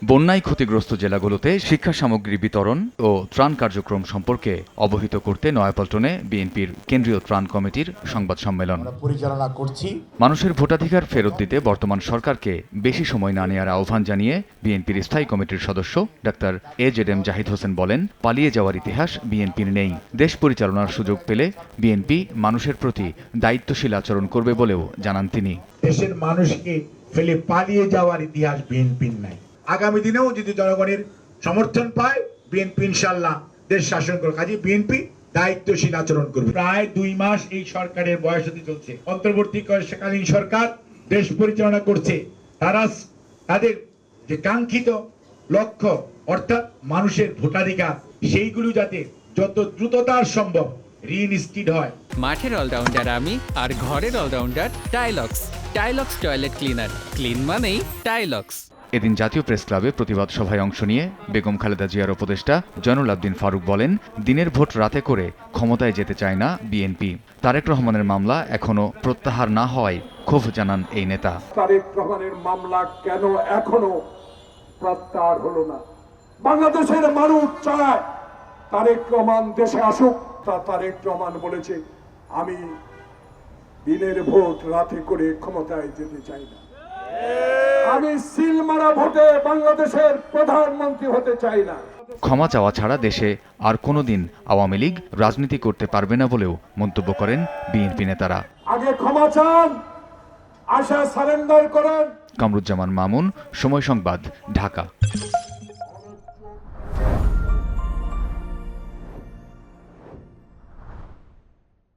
বন্যায় ক্ষতিগ্রস্ত জেলাগুলোতে শিক্ষা সামগ্রী বিতরণ ও ত্রাণ কার্যক্রম সম্পর্কে অবহিত করতে নয়াপল্টনে বিএনপির কেন্দ্রীয় ত্রাণ কমিটির সংবাদ সম্মেলন পরিচালনা করছি। মানুষের ভোটাধিকার ফেরত দিতে বর্তমান সরকারকে বেশি সময় না নেওয়ার আহ্বান জানিয়ে বিএনপির স্থায়ী কমিটির সদস্য ডাক্তার এজেডএম জাহিদ হোসেন বলেন, পালিয়ে যাওয়ার ইতিহাস বিএনপির নেই। দেশ পরিচালনার সুযোগ পেলে বিএনপি মানুষের প্রতি দায়িত্বশীল আচরণ করবে বলেও জানান তিনি। দেশের মানুষকে ফেলে পালিয়ে যাওয়ার ইতিহাস বিএনপির নাই। আগামী দিনেও যদি জনগণের সমর্থন পায় বিএনপি ইনশাআল্লাহ দেশ শাসন করবে। কাজে বিএনপি দায়িত্বশীল আচরণ করবে। প্রায় 2 মাস এই সরকারের বয়স হতে চলছে। অন্তর্বর্তীকালীন সরকার দেশ পরিচালনা করছে। তারা তাদের যে কাঙ্ক্ষিত লক্ষ্য অর্থাৎ মানুষের ভোটাধিকার সেইগুলো যাতে যত দ্রুততার সম্ভব রিইনস্টিট হয়। মাঠের অলরাউন্ডার আমি আর ঘরের allrounder Tylox. Tylox toilet cleaner, clean মানেই টাইলক্স। এদিন জাতীয় প্রেস ক্লাবে প্রতিবাদ সভায় অংশ নিয়ে বেগম খালেদা জিয়ার উপদেষ্টা জয়নুল আবদিন ফারুক বলেন, দিনের ভোট রাতে করে ক্ষমতায় যেতে চায় না বিএনপি। তারেক রহমানের মামলা এখনো প্রত্যাহার না হওয়ায় ক্ষোভ জানান এই নেতা। তারেক রহমানের মামলা কেন এখনো প্রত্যাহার হলো না? বাংলাদেশের মানুষ চায় তারেক রহমান দেশে আসুক। তারেক রহমান বলেছে, আমি দিনের ভোট রাতে করে ক্ষমতায় যেতে চাই না। আমি সিল মারা ভোটে বাংলাদেশের প্রধানমন্ত্রী হতে চাই না। ক্ষমা চাওয়া ছাড়া দেশে আর কোনোদিন আওয়ামী লীগ রাজনীতি করতে পারবে না বলেও মন্তব্য করেন বিএনপি নেতারা। আগে ক্ষমা চান, আশা সারেন্ডার করেন। কামরুজ্জামান মামুন, সময় সংবাদ, ঢাকা।